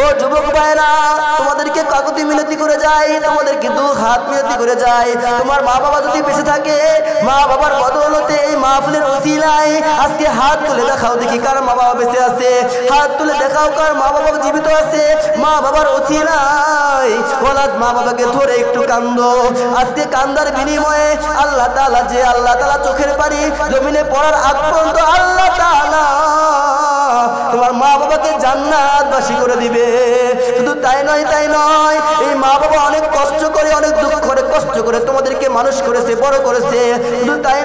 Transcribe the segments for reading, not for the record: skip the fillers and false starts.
ও যুবক ভাইরা, তোমাদেরকে কাকুতি মিনতি করে যাই, তোমাদেরকে দু হাত মিনতি করে যাই, তোমার মা বাবা যদি বেঁচে থাকে, মা বাবার বদৌলতে এই মাহফিলের ওসিলায় আজকে হাত তুলে দেখাও দেখি কার মা বাবা বেঁচে আছে। হাত তুলে দেখাও কার মা বাবা জীবিত আছে। মা বাবার ওসিলায় ওলাদ মা বাবাকে ধরে একটু কান্দো। আজকে কান্দার বিনিময়ে আল্লাহ তাআলা যে আল্লাহ তাআলা চোখের পানি জমিনে পড়ার আগ পর্যন্ত আল্লাহ তাআলা তোমার মা বাবাকে জান্নাতবাসী করে দিবে। শুধু তাই নয়, এই মা বাবা অনেক কষ্ট করে, অনেক দুঃখ করে, কষ্ট করে তোমাদেরকে মানুষ করেছে, বড় করেছে। শুধু তাই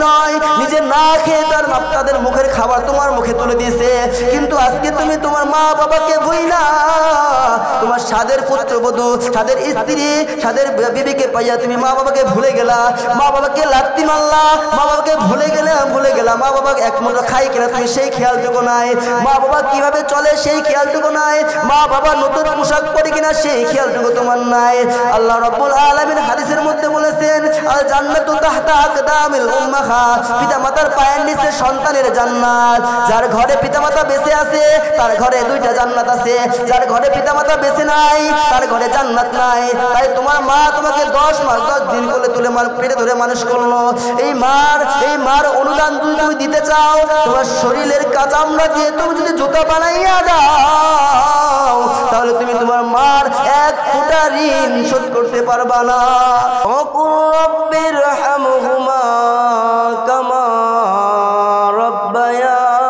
নয়, নিজে না খেয়ে তাদের মুখের খাবার তোমার মুখে তুলে দিয়েছে। কিন্তু আজকে তুমি তোমার মা বাবাকে ভুইলা, তোমার সাদের পুত্রবধূ, সাদের স্ত্রী, সাদের বিবিকে পাইয়া তুমি মা বাবাকে ভুলে গেলা। মা বাবাকে লাত্তি মারলা, মা বাবাকে ভুলে গেলা। মা বাবা এক মুঠো খাই কিনা তুমি সেই খেয়ালটুকু নাই। মা বাবা কিভাবে চলে সেই খেয়ালটুকু নাই। মা বাবা নতুন পোশাক পরে কিনা সেই খেয়ালটুকু তোমার নাই। আল্লাহ রাব্বুল আলামিন হাদিসের মধ্যে বলেছেন, আল জান্নাতু তাহতা আকদামিল উম্মাহাত, পিতামাতার পায়ের নিচে সন্তানের জান্নাত। যার ঘরে পিতামাতা বেঁচে আছে তার ঘরে দুইটা জান্নাত আছে, যার ঘরে পিতামাতা বেঁচে নাই তার ঘরে জান্নাত নাই। তাই তোমার মা তোমাকে 10 মাস 10 দিন কোলে তুলে পেটে ধরে মানুষ করলো। এই মার অনুদান তুমি দিতে চাও, তোমার শরীরের কাঁচামড়া দিয়ে তুমি যদি জুতা বানাইয়া দাও, তাহলে তুমি তোমার মার এক ফোঁটা ঋণ শোধ করতে পারবা না। ওকুর রব্বির হামহুমা কামা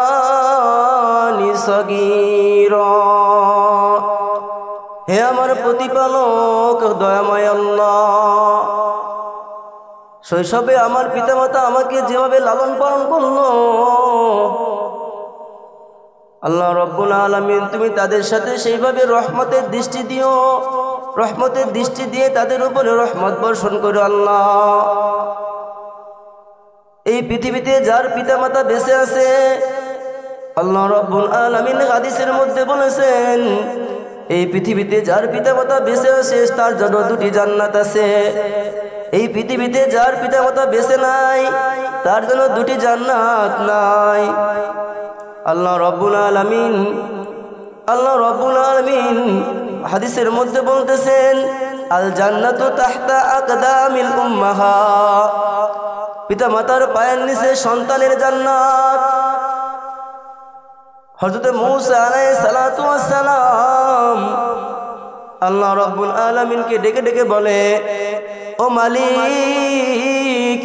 রব্বায়ানি সগীরা। হে আমার প্রতিপালক দয়াময় আল্লাহ, শৈশবে আমার পিতামাতা আমাকে যেভাবে লালন পালন করলো, আল্লাহ রাব্বুল আলামিন তুমি তাদের সাথে সেইভাবে রহমতের দৃষ্টি দিও, রহমতের দৃষ্টি দিয়ে তাদের উপরে রহমত বর্ষণ করো আল্লাহ। এই পৃথিবীতে যার পিতামাতা বেঁচে আছে, আল্লাহ রাব্বুল আলামিন হাদিসের মধ্যে বলেছেন, এই পৃথিবীতে যার পিতামাতা বেঁচে আছে তার জন্য 2টি জান্নাত আছে। এই পৃথিবীতে যার পিতামাতা বেঁচে নাই তার জন্য 2টি জান্নাত নাই। আল্লাহ রাব্বুল আলামিন হাদিসের মধ্যে বলতেছেন, আল জান্নাতু তাহতা আকদামিল উম্মাহাত, পিতামাতার পায়ের নিচে সন্তানের জান্নাত। হযরত মূসা আলাইহিস সালাতু ওয়াস সালাম আল্লাহ রাব্বুল আলামিনকে ডেকে ডেকে বলে, ও মালিক,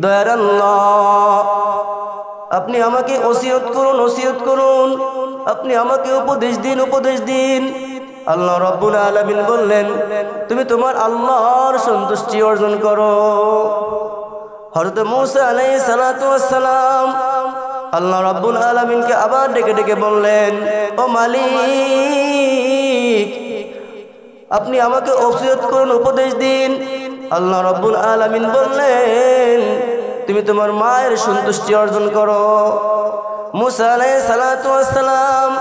দয়ার আল্লাহ, আপনি আমাকে ওসিয়ত করুন, আপনি আমাকে উপদেশ দিন। আল্লাহ রাব্বুল আলামিন বললেন, তুমি তোমার আল্লাহর সন্তুষ্টি অর্জন করো। হযরত মূসা আলাইহিস সালাতু ওয়াস সালাম আল্লাহ রাব্বুল আলামিনকে আবার ডেকে ডেকে বললেন, ও মালিক, আপনি আমাকে ওসিয়ত করুন, উপদেশ দিন। আল্লাহ রাব্বুল আলামিন বললেন, তুমি তোমার মায়ের সন্তুষ্টি অর্জন করো। মূসা আলাইহিস সালাতু ওয়াস সালাম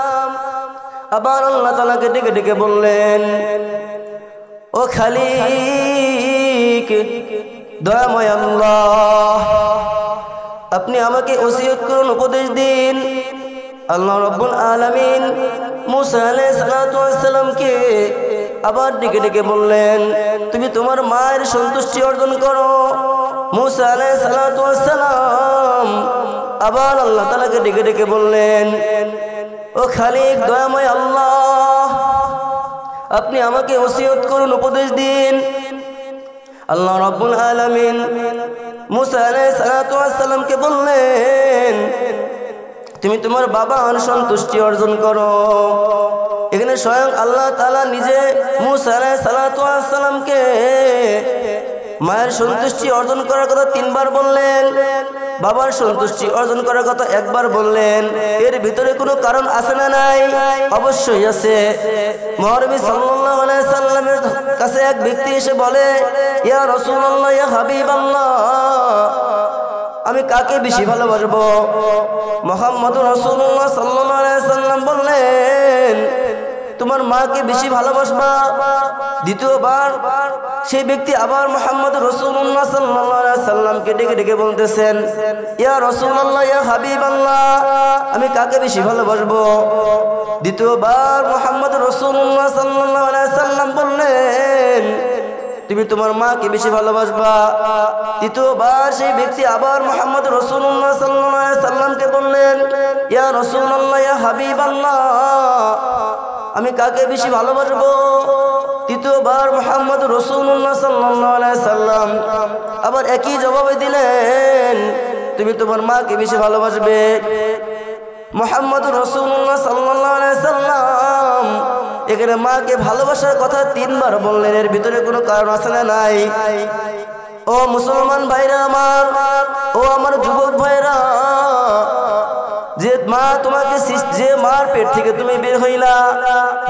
আবার আল্লাহ তাআলাকে ডেকে ডেকে বললেন, ও খালিক, দয়াময় আল্লাহ, আপনি আমাকে ওসিয়ত করুন, উপদেশ দিন। আল্লাহ রাব্বুল আলামিন মূসা আলাইহিস সালাতু ওয়াস সালামকে আবার ডেকে ডেকে বললেন, তুমি তোমার মায়ের সন্তুষ্টি অর্জন করো। মূসা আলাইহিস সালাতু ওয়াস সালাম আবার আল্লাহ তাআলাকে ডেকে ডেকে বললেন, ও খালিক, দয়াময় আল্লাহ, আপনি আমাকে ওসিয়ত করুন, উপদেশ দিন। আল্লাহ রাব্বুল আলামিন মূসা আলাইহিস সালাতু ওয়াস সালামকে বললেন, তুমি তোমার বাবার সন্তুষ্টি অর্জন করো। এখানে স্বয়ং আল্লাহ তাআলা নিজে মূসা আলাইহিস সালাতু ওয়াস সালামকে মায়ের সন্তুষ্টি অর্জন করার কথা 3 বার বললেন, বাবার সন্তুষ্টি অর্জন করার কথা 1 বার বললেন। এর ভিতরে কোনো কারণ আছে না নাই? অবশ্যই আছে। মহানবী সাল্লাল্লাহু আলাইহি সাল্লামের কাছে এক ব্যক্তি এসে বলে, ইয়া রাসূলুল্লাহ, ইয়া হাবিবাল্লাহ, আমি কাকে বেশি ভালোবাসবো? মুহাম্মদুর রাসূলুল্লাহ সাল্লাল্লাহু আলাইহি সাল্লাম বললেন, তোমার মাকে বেশি ভালোবাসবা। দ্বিতীয়বার সেই ব্যক্তি আবার মুহাম্মদ রাসূলুল্লাহ সাল্লাল্লাহু আলাইহি সাল্লামকে ডেকে ডেকে বলতেছেন, ইয়া রাসূলুল্লাহ, ইয়া হাবিবাল্লাহ, আমি কাকে বেশি ভালোবাসবো? দ্বিতীয়বার মুহাম্মদ রাসূলুল্লাহ সাল্লাল্লাহু আলাইহি সাল্লাম বললেন তুমি তোমার মাকে বেশি ভালোবাসবা। তৃতীয়বার সেই ব্যক্তি আবার মুহাম্মদ রাসূলুল্লাহ সাল্লাল্লাহু আলাইহি সাল্লামকে বললেন ইয়া রাসূলুল্লাহ ইয়া হাবিবাল্লাহ আমি কাকে বেশি ভালোবাসবো। তৃতীয়বার মুহাম্মদ রাসূলুল্লাহ সাল্লাল্লাহু আলাইহি সাল্লাম আবার একই জবাব দিলেন তুমি তোমার মাকে বেশি ভালোবাসবে। মুহাম্মদ রাসূলুল্লাহ সাল্লাল্লাহু আলাইহি সাল্লাম এখানে মাকে ভালোবাসার কথা তিনবার বললেন, এর ভিতরে কোনো কারণ আছে না নাই? ও মুসলমান ভাইরা আমার, ও আমার যুবক ভাইরা, যে মা তোমাকে যে মার পেট থেকে তুমি বের হইলা,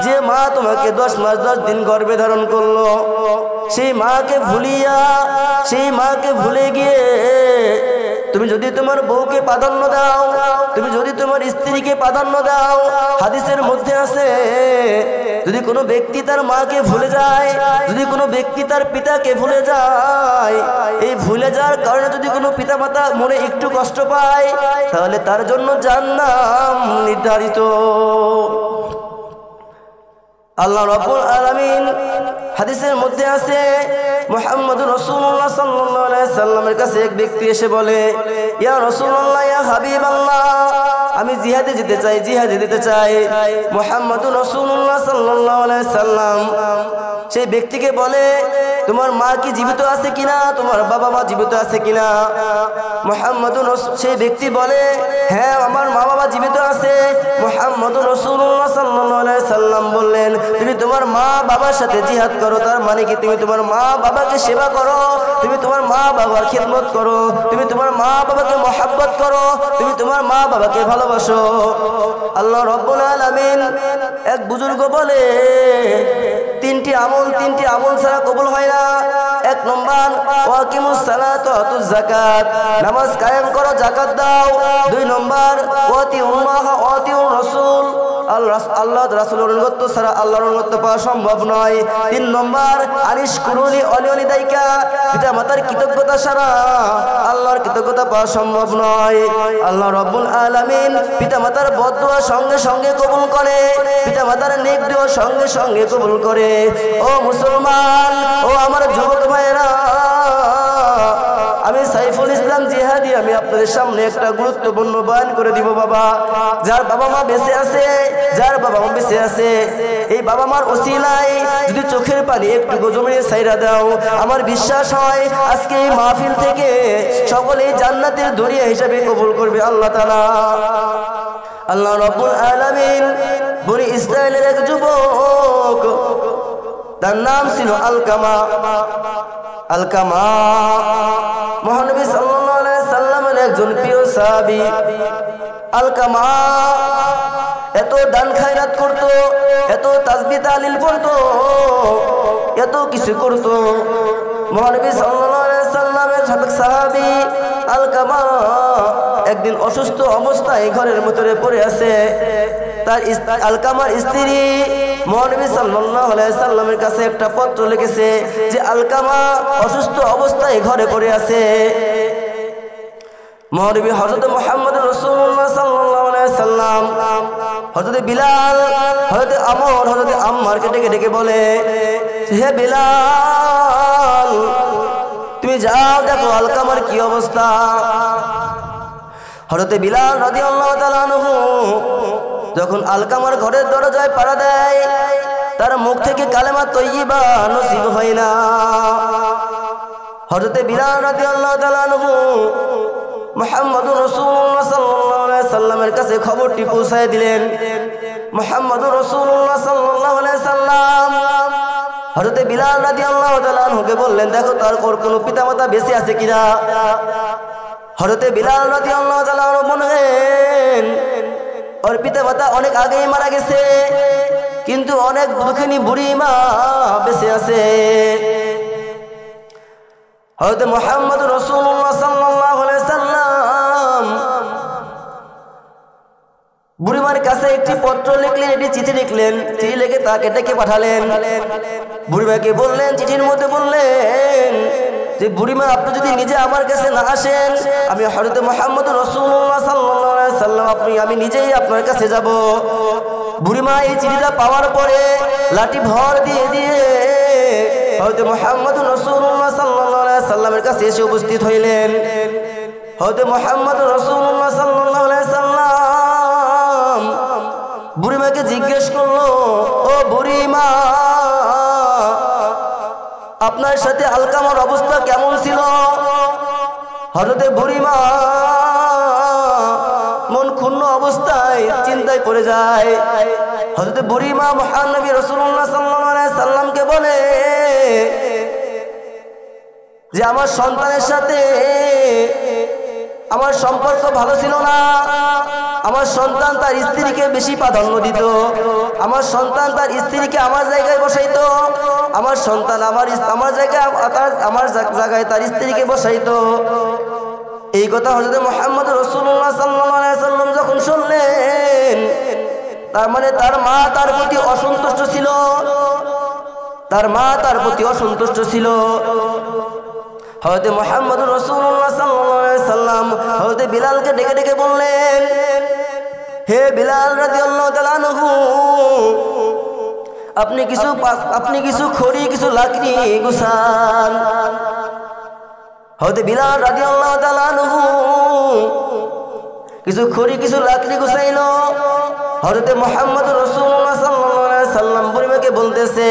যে মা তোমাকে 10 মাস 10 দিন গর্ভে ধারণ করলো, সেই মাকে ভুলে গিয়ে তুমি যদি তোমার বউকে প্রাধান্য দাও, তুমি যদি তোমার স্ত্রীকে প্রাধান্য দাও, হাদিসের মধ্যে আছে যদি কোনো ব্যক্তি তার মাকে ভুলে যায়, যদি কোনো ব্যক্তি তার পিতাকে ভুলে যায়, এই ভুলে যাওয়ার কারণে যদি কোনো পিতামাতা মনে একটু কষ্ট পায় তাহলে তার জন্য জান্নাত নির্ধারিত। আল্লাহ রাব্বুল আলামিন হাদিসের মধ্যে আছে মুহাম্মদুর রাসূলুল্লাহ সাল্লাল্লাহু আলাইহি সাল্লামের কাছে এক ব্যক্তি এসে বলে ইয়া রাসূলুল্লাহ ইয়া হাবিবাল্লাহ আমি জিহাদে যেতে চাই। মুহাম্মদুর রাসূলুল্লাহ সাল্লাল্লাহু আলাইহি সাল্লাম সেই ব্যক্তিকে বলে তোমার মা কি জীবিত আছে কিনা, তোমার বাবা মা জীবিত আছে কিনা? সেই ব্যক্তি বলে হ্যাঁ আমার মা বাবা জীবিত আছে। মুহাম্মদুর রাসূলুল্লাহ সাল্লাল্লাহু আলাইহি সাল্লাম বললেন তুমি তোমার মা বাবার সাথে জিহাদ করো, তার মানে কি তুমি তোমার মা বাবাকে সেবা করো, তুমি তোমার মা বাবার খিদমত করো, তুমি তোমার মা বাবাকে মহব্বত করো, তুমি তোমার মা বাবাকে ভালোবাসো। আল্লাহ রাব্বুল আলামিন এক বুজুর্গ বলে তিনটি আমল ছাড়া কবুল হয় না। 1 নম্বর ওয়াকিমুস সালাত ওয়া আতুজ যাকাত, নামাজ কায়েম করো, যাকাত দাও। 2 নম্বর ওয়াতিউল্লাহ ওয়া আতিউর রাসূল, আল্লাহ রাসূলের অনুগত্য ছাড়া আল্লাহর অনুগত্য পাওয়া সম্ভব নয়। 3 নম্বর আনিশকুরুনি ওয়ালিদাইকা, পিতা মাতার কৃতজ্ঞতা ছাড়া আল্লাহর কৃতজ্ঞতা পাওয়া সম্ভব নয়। আল্লাহ রাব্বুল আলামিন পিতা মাতার বদদুয়া সঙ্গে সঙ্গে কবুল করে, পিতা মাতার নেক দোয়া সঙ্গে সঙ্গে কবুল করে। ও মুসলমান, ও আমার যুবক ভাইরা, আমি সাইফুল ইসলাম জিহাদি আমি আপনাদের সামনে একটা গুরুত্বপূর্ণ বয়ান করে দিব। বাবা যার বাবা মা বেঁচে আছে, এই বাবা মার ওসিলায় যদি চোখের পানি একটু জমিয়ে ছাইরা দাও, আমার বিশ্বাস হয় আজকে এই মাহফিল থেকে সকলেই জান্নাতের দরিয়া হিসাবে কবুল করবে আল্লাহ তাআলা। আল্লাহ রাব্বুল আলামিন বনি ইসরাইলের এক যুবক, তার নাম ছিল আলকামা। মহানবী সাল্লাল্লাহু আলাইহি সাল্লামের একজন প্রিয় সাহাবী। আলকামা এত দান খায়রাত করত, এত তাসবিহ তাহলিল পড়তো, এত কিছু করত। মহানবী সাল্লাল্লাহু আলাইহি সাল্লামের সাহাবী আলকামা একদিন অসুস্থ অবস্থায় ঘরের ভিতরে পড়ে আছে। তার আলকামার স্ত্রী মহানবী সাল্লাল্লাহু আলাইহি সাল্লামের কাছে একটা পত্র লিখেছে যে আলকামা অসুস্থ অবস্থায় ঘরে পড়ে আছে। মহানবী হযরত মুহাম্মদ রাসূলুল্লাহ সাল্লাল্লাহু আলাইহি সাল্লাম হযরত বিলাল, হযরত আমর, হযরত আম্মারকে ডেকে বলে হে বিলাল তুমি যাও দেখো আলকামার কি অবস্থা। হযরত বিলাল রাদিয়াল্লাহু তাআলা আনহু যখন আলকামার ঘরের দরজায় পাড়া দেয়, তার মুখ থেকে কালেমা তয়্যিবা নসিব হয় না। হযরত বিলাল রাদিয়াল্লাহু তাআলা আনহু মুহাম্মদুর রাসূলুল্লাহ সাল্লাল্লাহু আলাইহি সাল্লামের কাছে খবরটি পৌঁছায় দিলেন। মুহাম্মদুর রাসূলুল্লাহ সাল্লাল্লাহু আলাইহি সাল্লাম হযরত বিলাল রাদিয়াল্লাহু তাআলা আনহুকে বললেন দেখো তার কোনো পিতামাতা বেঁচে আছে কিনা। হযরত বিলাল রাদিয়াল্লাহু তাআলা আনহু বললেন ওর পিতামাতা অনেক আগেই মারা গেছে, কিন্তু অনেক দুঃখিনী বুড়ি মা বেঁচে আছে। হযরত মুহাম্মদ রাসূলুল্লাহ সাল্লাল্লাহু আলাইহি সাল্লাম বুড়িমার কাছে একটি পত্র লিখলেন, একটি চিঠি লিখলেন, চিঠি লিখে তাকে ডেকে পাঠালেন। বুড়িমাকে বললেন, চিঠির মধ্যে বললেন যে বুড়িমা আপনি যদি নিজে আমার কাছে না আসেন, আমি হযরত মুহাম্মদ রাসূলুল্লাহ সাল্লাল্লাহু আলাইহি সাল্লাম আমি নিজেই আপনার কাছে যাব। বুড়িমা এই চিঠিটা পাওয়ার পরে লাঠি ভর দিয়ে দিয়ে হযরত মুহাম্মদ রাসূলুল্লাহ সাল্লাল্লাহু আলাইহি সাল্লামের কাছে এসে উপস্থিত হইলেন। হযরত মুহাম্মদ রাসূলুল্লাহ সাল্লাল্লাহু আলাইহি সাল্লাম বুড়িমাকে জিজ্ঞেস করলো, ও বুড়িমা, আপনার সাথে আলকামার অবস্থা কেমন ছিল? হযরত বুড়িমা মন ক্ষুণ্ণ অবস্থায় চিন্তায় পড়ে যায়। হযরত বুড়িমা মহান নবী রাসূলুল্লাহ সাল্লাল্লাহু আলাইহি সাল্লামকে বলে যে আমার সন্তানের সাথে আমার সম্পর্ক ভালো ছিল না। আমার সন্তান তার স্ত্রীকে বেশি প্রাধান্য দিত। আমার সন্তান তার স্ত্রীকে আমার জায়গায় বসাইতো। আমার সন্তান আমার জায়গায় তার স্ত্রীকে বসাইতো। এই কথা হযরত মুহাম্মদ রাসূলুল্লাহ সাল্লাল্লাহু আলাইহি সাল্লাম যখন শুনলেন, তার মানে তার মা তার প্রতি অসন্তুষ্ট ছিল। তার মা তার প্রতি অসন্তুষ্ট ছিল। হযরত মুহাম্মদ রাসূলুল্লাহ সাল্লাল্লাহু আলাইহি সাল্লাম হযরত বিলালকে ডেকে ডেকে বললেন, হে বিলাল রাদিয়াল্লাহু তাআলা আনহু, আপনি কিছু খড়ি কিছু লাকড়ি গুছান। হযরত বিলাল রাদিয়াল্লাহু তাআলা আনহু কিছু খড়ি কিছু লাকড়ি গুছাইলো। হযরত মুহাম্মদ রাসূলুল্লাহ সাল্লাল্লাহু আলাইহি সাল্লাম বুড়িমাকে বলতেছে,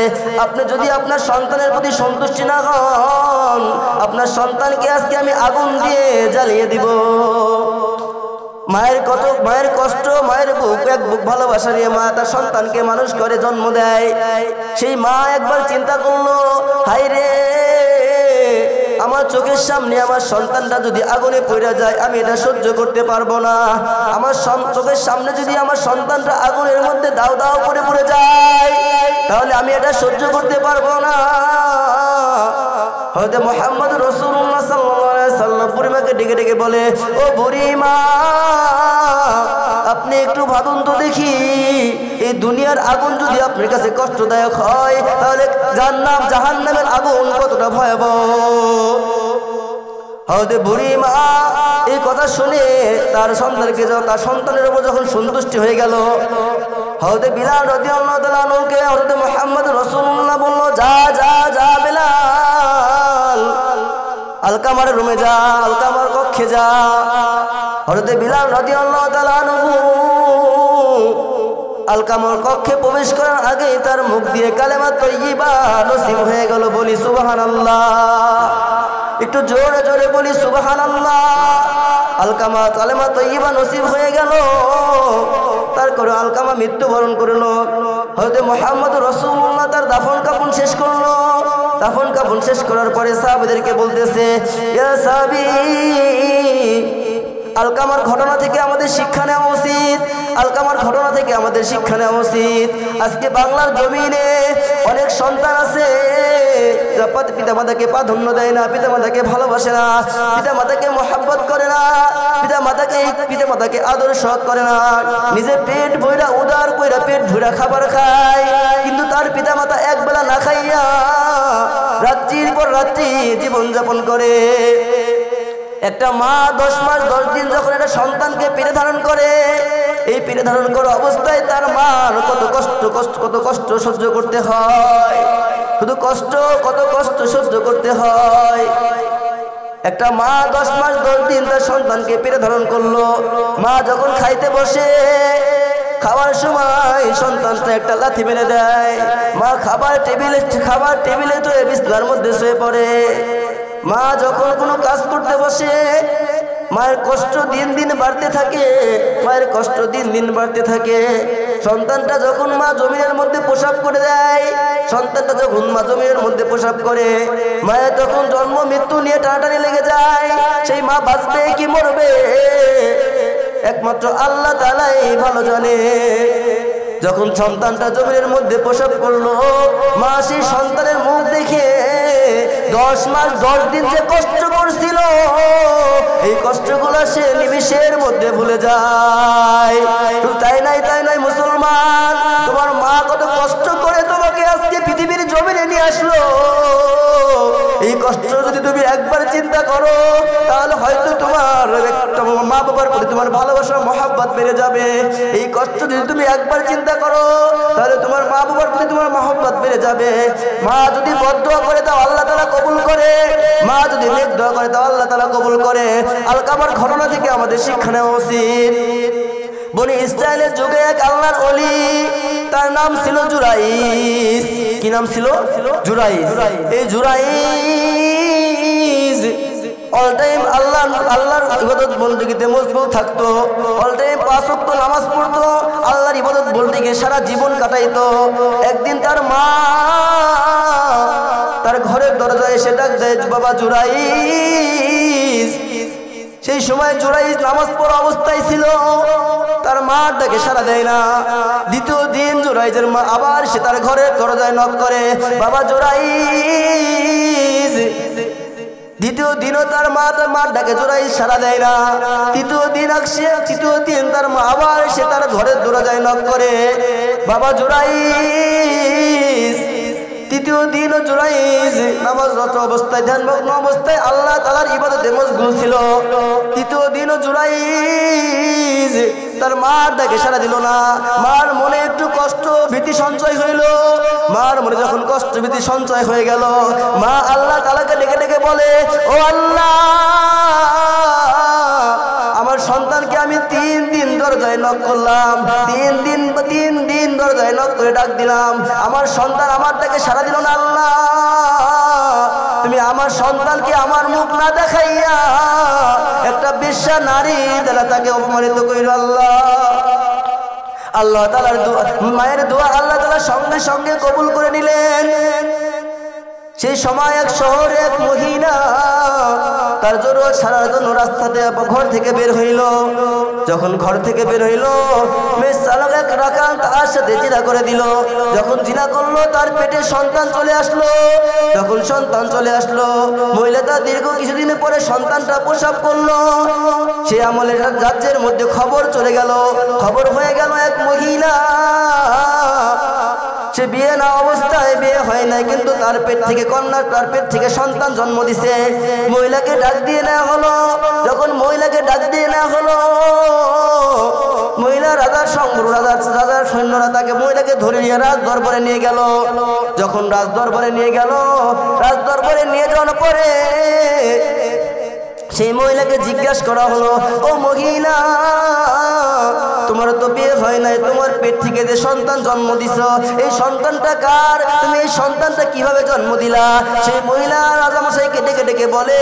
আপনি যদি আপনার সন্তানের প্রতি সন্তুষ্টি না হন, আপনার সন্তানকে আজকে আমি আগুন দিয়ে জ্বালিয়ে দিব। মায়ের কষ্ট, মায়ের বুক এক বুক ভালোবাসা নিয়ে মা তার সন্তানকে মানুষ করে জন্ম দেয়। সেই মা একবার চিন্তা করলো, হায় রে, আমার চোখের সামনে আমার সন্তানটা যদি আগুনে পড়ে যায় আমি এটা সহ্য করতে পারবো না। আমার চোখের সামনে যদি আমার সন্তানটা আগুনের মধ্যে দাও দাও করে পড়ে যায় তাহলে আমি এটা সহ্য করতে পারবো না। হযরত মুহাম্মদ রাসূলুল্লাহ সাল্লাল্লাহু আলাইহি সাল্লাম বুড়িমাকে ডেকে ডেকে বলে, ও বুড়িমা, আপনি একটু ভাবুন তো দেখি, এই দুনিয়ার আগুন যদি আপনার কাছে কষ্টদায়ক হয় তাহলে জাহান্নামের আগুন কতটা ভয়াবহ। হযরত বুড়িমা এই কথা শুনে তার সন্তানের উপর যখন সন্তুষ্টি হয়ে গেল, হযরত বিলাল রাদিয়াল্লাহু তাআলা আনহুকে হযরত মুহাম্মদ রাসূলুল্লাহ বলল, যা যা যা বিলাল, আলকামার রুমে যা, আলকামার কক্ষে যা। হযরত বিলাল রাদিয়াল্লাহু তাআলা আনহু আলকামার কক্ষে প্রবেশ করার আগেই তার মুখ দিয়ে কালেমা তয়্যিবা নসিব হয়ে গেল। বলি সুবহানাল্লাহ, একটু জোরে জোরে বলি সুবহানাল্লাহ। কালেমা তয়্যিবা নসিব হয়ে গেল। তারপরে আলকামা মৃত্যুবরণ করলো। হযরত মুহাম্মদ রাসূলুল্লাহ তার দাফন কাফন শেষ করলো। দাফন কাফন শেষ করার পরে সাহাবীদেরকে বলতেছে, ইয়া সাহাবী, আলকামার ঘটনা থেকে আমাদের শিক্ষা নেওয়া উচিত। আলকামার ঘটনা থেকে আমাদের শিক্ষা নেওয়া উচিত। আজকে বাংলার জমিনে অনেক সন্তান আছে পিতা মাতাকে প্রাধান্য দেয় না, পিতা মাতাকে ভালোবাসে না, পিতা মাতাকে মহব্বত করে না, পিতা মাতাকে আদর সৎ করে না। নিজে পেট ভইরা উদার কইরা পেট ভইরা খাবার খায়, কিন্তু তার পিতা মাতা একবেলা না খাইয়া রাত্রির পর রাত্রি জীবন যাপন করে। একটা মা 10 মাস 10 দিন যখন একটা সন্তানকে পেটে ধারণ করে, এই পেটে ধারণ করা অবস্থায় তার মার কত কষ্ট সহ্য করতে হয়, কত কষ্ট সহ্য করতে হয়। একটা মা 10 মাস 10 দিন তার সন্তানকে পেটে ধারণ করলো। মা যখন খাইতে বসে, খাওয়ার সময় সন্তানটা একটা লাথি মেরে দেয়। মা খাবার টেবিলে তো বিছানার মধ্যে শুয়ে পড়ে। মা যখন কোনো কাজ করতে বসে, মায়ের কষ্ট দিন দিন বাড়তে থাকে। সন্তানটা যখন মা জমিনের মধ্যে প্রসাব করে দেয়, মায়ের তখন জন্ম মৃত্যু নিয়ে টানাটানি লেগে যায়। সেই মা বাঁচবে কি মরবে একমাত্র আল্লাহ তাআলাই ভালো জানে। যখন সন্তানটা জমিনের মধ্যে প্রসাব করলো, মা সেই সন্তানের মুখ দেখে 10 মাস 10 দিন যে কষ্ট করছিল, এই কষ্টগুলো সে নিমিষের মধ্যে ভুলে যায়। তাই নাই মুসলমান, তোমার মা কত কষ্ট করে তোমাকে আজকে পৃথিবীর জমিনে নিয়ে আসলো। এই কষ্ট যদি তুমি একবার চিন্তা করো তাহলে হয়তো তোমার মা বাবার প্রতি তোমার ভালোবাসা মহব্বত বেড়ে যাবে। এই কষ্ট যদি তুমি একবার চিন্তা করো তাহলে তোমার মা বাবার প্রতি তোমার বেড়ে যাবে। মা যদি বদদোয়া করে তাও আল্লাহ তাআলা কবুল করে, মা যদি নেক দোয়া করে তাও আল্লাহ তাআলা কবুল করে। আলকামার ঘটনা থেকে আমাদের শিক্ষা নেওয়া উচিত। বনি ইসরায়েলের যুগে এক আল্লাহর ওলি, তার নাম ছিল জুরাইজ। কি নাম ছিল? জুরাইজ। এই জুরাইজ অল টাইম আল্লাহর ইবাদত বন্দেগীতে মশগুল থাকতো, অল টাইম 5 ওয়াক্ত নামাজ পড়তো, আল্লাহর ইবাদত বন্দেগী সারা জীবন কাটাইতো। একদিন তার মা তার ঘরের দরজায় এসে ডাক দেয়, বাবা জুরাইজ। সেই সময় জুরাইজ নামাজ পড়া অবস্থায় ছিল, তার মার ডাকে সাড়া দেয় না। দ্বিতীয় দিন জুরাইজের মা আবার সে তার ঘরের দরজায় নক করে, বাবা জুরাইজ। দ্বিতীয় দিনও তার মার ডাকে জুরাইজ সাড়া দেয় না। তৃতীয় দিন তার মা আবার সে তার ঘরের দরজায় নক করে, বাবা জুরাইজ। তৃতীয় দিনও জুরাইজ নামাজরত অবস্থায়, ধ্যানমগ্ন অবস্থায় আল্লাহ তাআলার ইবাদতে মশগুল ছিল। তৃতীয় দিনও জুরাইজ তার মার ডাকে সাড়া দিল না। মার মনে একটু কষ্ট ভীতি সঞ্চয় হইল। মার মনে যখন কষ্ট ভীতি সঞ্চয় হয়ে গেল, মা আল্লাহ তাআলাকে ডেকে ডেকে বলে, ও আল্লাহ, আমার সন্তানকে আমি 3 দিন দরজায় নক করলাম, 3 দিন দরজায় নক করে ডাক দিলাম, আমার সন্তান আমার ডাকে সাড়া দিল না। আল্লাহ, তুমি আমার সন্তানকে আমার মুখ না দেখাইয়া একটা বেশ্যা নারী দ্বারা তাকে অপমানিত করিল। আল্লাহ তাআলার দোয়া, মায়ের দোয়া আল্লাহ তাআলা সঙ্গে সঙ্গে কবুল করে নিলেন। সেই সময় এক শহরে এক মহিলা তার জরুরত সারার জন্য রাস্তাতে ঘর থেকে বের হইল। যখন ঘর থেকে বের হইল, মেয়ে চালক এক রাকাত তার সাথে জিনা করে দিল। যখন জিনা করলো, তার পেটে সন্তান চলে আসলো। যখন সন্তান চলে আসলো, মহিলাটা দীর্ঘ কিছুদিন পরে সন্তানটা প্রসব করলো। সে আমলের রাজ্যের মধ্যে খবর চলে গেল, খবর হয়ে গেল এক মহিলা, সে বিয়ে না অবস্থায়, বিয়ে হয় নাই, কিন্তু তার পেট থেকে কন্যা, তার পেট থেকে সন্তান জন্ম দিছে। মহিলাকে ডাক দিয়ে নেওয়া হলো। যখন মহিলাকে ডাক দিয়ে নেওয়া হলো, মহিলা রাজার সৈন্যরা তাকে মহিলাকে ধরে নিয়ে রাজ দরবারে নিয়ে গেল। যখন রাজ দরবারে নিয়ে গেল, রাজ দরবারে নিয়ে যাওয়ার পরে সেই মহিলাকে জিজ্ঞাসা করা হলো, ও মহিলা, তোমার তো বিয়ে হয় নাই, তোমার পেট থেকে যে সন্তান জন্ম দিছ, এই সন্তানটা কার? তুমি এই সন্তানটা কিভাবে জন্ম দিলা? সেই মহিলা রাজামশাইকে ডেকে ডেকে বলে,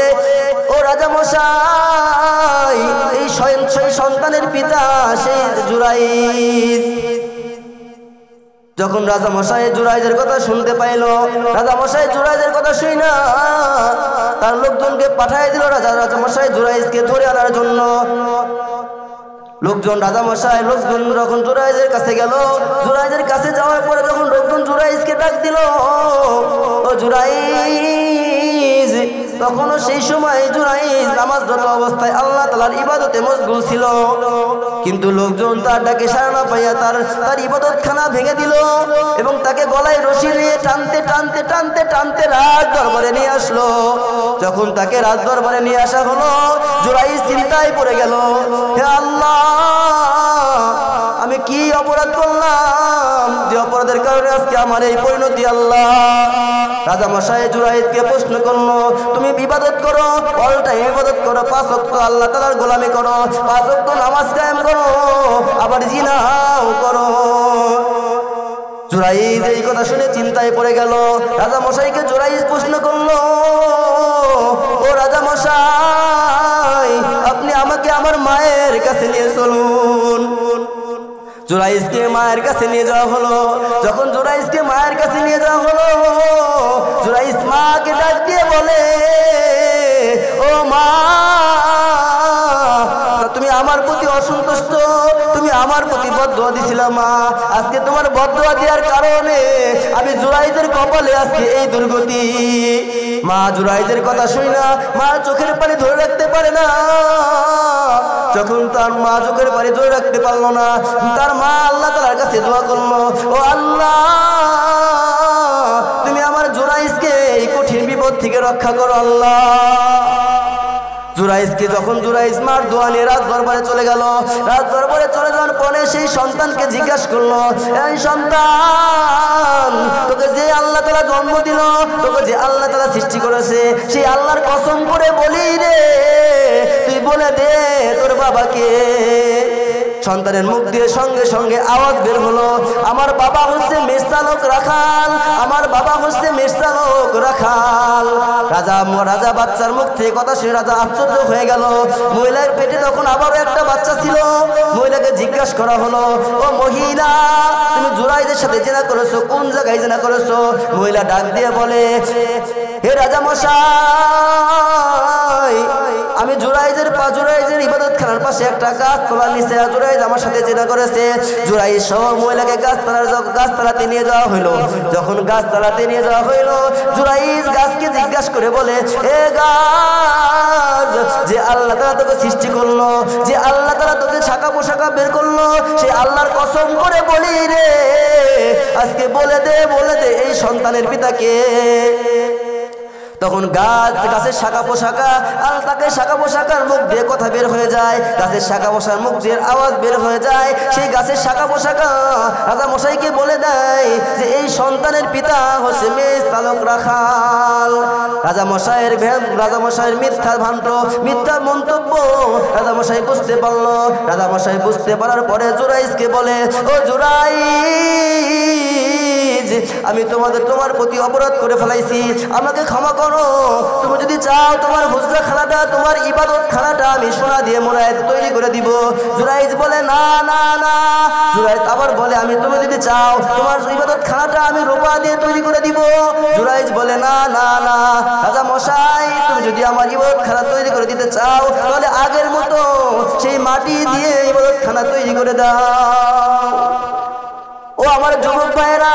ও রাজামশাই, এই সন্তানের পিতা সেই জুরাইজ। যখন রাজামশাই জুরাইজের কথা শুনতে পাইল, রাজামশাই জুরাইজের কথা শুই না তার লোকজনকে পাঠিয়ে দিল রাজামশাই জুরাইজকে ধরে আনার জন্য। লোকজন যখন জুরাইজের কাছে গেল, জুরাইজের কাছে যাওয়ার পরে যখন লোকজন জুরাইজকে ডাক দিল, ও জুরাইজ, তখনও সেই সময় জুরাইজ নামাজরত অবস্থায় আল্লাহ তাআলার ইবাদতে মশগুল ছিল। কিন্তু লোকজন তার ডাকে সাড়া না পাইয়া তার ইবাদতখানা ভেঙে দিল এবং তাকে গলায় রশি দিয়ে টানতে টানতে টানতে টানতে রাজ দরবারে নিয়ে আসলো। যখন তাকে রাজ দরবারে নিয়ে আসা হলো, জুরাইজ চিন্তায় পড়ে গেল, হে আল্লাহ, আমি কি অপরাধ করলাম যে অপরাধের কারণে আজকে আমার এই পরিণতি? আল্লাহ, রাজামশাই জুরাইজকে প্রশ্ন করলো, তুমি ইবাদত করো, অল টাইম ইবাদত করো, 5 ওয়াক্ত আল্লাহ তাআলার গোলামি করো, 5 ওয়াক্ত নামাজ কায়েম করো, আবার জিনাও করো। জুরাইজ এই কথা শুনে চিন্তায় পড়ে গেল। রাজামশাইকে জুরাইজ প্রশ্ন করলো, ও রাজামশাই, আপনি আমাকে আমার মায়ের কাছে নিয়ে চলুন। জুরাইজকে মায়ের কাছে নিয়ে যাওয়া হলো। যখন জুরাইজকে মায়ের কাছে নিয়ে যাওয়া হলো, জুরাইজ মাকে ডাক দিয়ে বলে, ও মা, তুমি আমার প্রতি অসন্তুষ্ট, তুমি আমার প্রতি বদদোয়া দিছিলা মা, আজকে তোমার বদদোয়া দেওয়ার কারণে আমি জুরাইজের কপালে আজকে এই দুর্গতি। মা জুরাইজের কথা শুই না, মা চোখের পানি ধরে রাখতে পারে না। যখন তার মা চোখের পানি ধরে রাখতে পারলো না, তার মা আল্লাহ তাআলার কাছে দোয়া করলো, ও আল্লাহ, তুমি আমার জুরাইজকে এই কঠিন বিপদ থেকে রক্ষা করো আল্লাহ। জুরাইজকে যখন জুরাইজ মার দোয়া নিয়ে রাজ দরবারে চলে গেল, রাজ দরবারে চলে যাওয়ার পরে সেই সন্তানকে জিজ্ঞাসা করলো, এই সন্তান, তোকে যে জন্ম দিল, তোকে যে আল্লাহ তাআলা সৃষ্টি করেছে, সেই আল্লাহর কসম করে বলি রে, তুই বলে দে তোর বাবাকে। সন্তানের মুখ দিয়ে সঙ্গে সঙ্গে আওয়াজ বের হলো, আমার বাবা হচ্ছে মেষচালক রাখাল, আমার বাবা হচ্ছে মেষচালক রাখাল। রাজা বাচ্চার মুখ থেকে কথা শুনে রাজা আশ্চর্য হয়ে গেল। মহিলার পেটে তখন আবারও একটা বাচ্চা ছিল। মহিলাকে জিজ্ঞাসা করা হলো, ও মহিলা, তুমি জুরাইদের সাথে জেনা করেছো, কোন জায়গায় জেনা করেছো? মহিলা ডাক দিয়ে বলে, হে রাজা মশাই, আমি জুরাইজের ইবাদতখানার পাশে একটা গাছতলার নিচে জুরাইজ আমার সাথে জেনা করেছে। জুরাইজ সহ মহিলাকে গাছতলাতে নিয়ে যাওয়া হইলো। যখন গাছতলাতে নিয়ে যাওয়া হইলো, জুরাইজ গাছকে জিজ্ঞাসা করে বলে, এ গাছ, যে আল্লাহ তাআলা তোকে সৃষ্টি করলো, যে আল্লাহ তাআলা তোকে শাখা পোশাকা বের করলো, সেই আল্লাহর কসম করে বলি রে, আজকে বলে দে এই সন্তানের পিতাকে। তখন গাছের শাখা পোশাকা তাকে শাখা পোশাকার মুখ দিয়ে কথা বের হয়ে যায়, গাছের শাখা পোশাকার মুখ দিয়ে আওয়াজ বের হয়ে যায়। সেই গাছের শাখা পোশাকা রাজা মশাইকে বলে দেয় যে এই সন্তানের পিতা হচ্ছে মেষচালক রাখাল। রাজা মশাইয়ের মিথ্যা মন্তব্য রাজা মশাই বুঝতে পারলো। রাজা মশাই বুঝতে পারার পরে জুরাইজকে বলে, ও জুরাইজ, আমি তোমার প্রতি অপরাধ করে ফেলাইছি, আমাকে ক্ষমা করো। তুমি যদি চাও তোমার হুজরা খানাটা, তোমার ইবাদত খানাটা আমি সোনা দিয়ে মোড়ায় তৈরি করে দিব। জুরাইজ বলে, না না না। জুরাইজ আবার বলে, তুমি যদি চাও তোমার ইবাদত খানাটা আমি রূপা দিয়ে তৈরি করে দিব। জুরাইজ বলে, না না না, রাজা মশাই, তুমি যদি আমার ইবাদত খানা তৈরি করে দিতে চাও, তাহলে আগের মতো সেই মাটি দিয়ে ইবাদত খানা তৈরি করে দাও। ও আমার যুবক ভাইরা,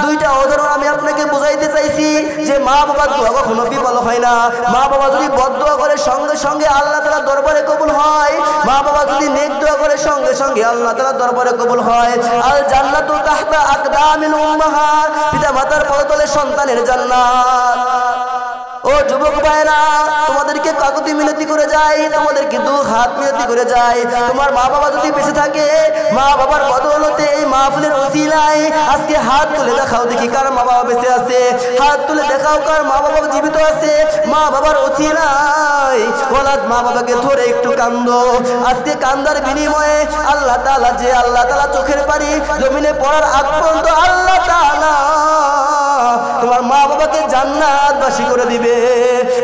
দুইটা উদাহরণ আমি আপনাকে বুঝাইতে চাইছি যে মা বাবার দোয়া কখনো বিফল হয় না। মা বাবা যদি বদদোয়া করে সঙ্গে সঙ্গে আল্লাহ তাআলার দরবারে কবুল হয়। মা বাবা যদি নেক দোয়া করে সঙ্গে সঙ্গে আল্লাহ তাআলার দরবারে কবুল হয়। আল জান্নাতু তাহতা আকদামিল উম্মাহাত, পিতা মাতার পদতলে সন্তানের জান্নাত। ও যুবক ভাইরা, তোমাদেরকে কাকুতি মিনতি করে যায়, তোমাদেরকে দু হাত মিনতি করে যায়। তোমার মা বাবা যদি বেঁচে থাকে, মা বাবার বদৌলতে এই মাহফিলের ওসিলায় আজকে হাত তুলে দেখাও দেখি কার মা বাবা বেঁচে আছে। হাত তুলে দেখাও কার মা বাবা জীবিত আছে। মা বাবার ওসিলায় ওলাদ মা বাবাকে ধরে একটু কান্দো। আজকে কান্দার বিনিময়ে আল্লাহ তাআলা চোখের পানি জমিনে পড়ার আগ পর্যন্ত আল্লাহ তাআলা তোমার মা বাবাকে জান্নাতবাসী করে দিবে।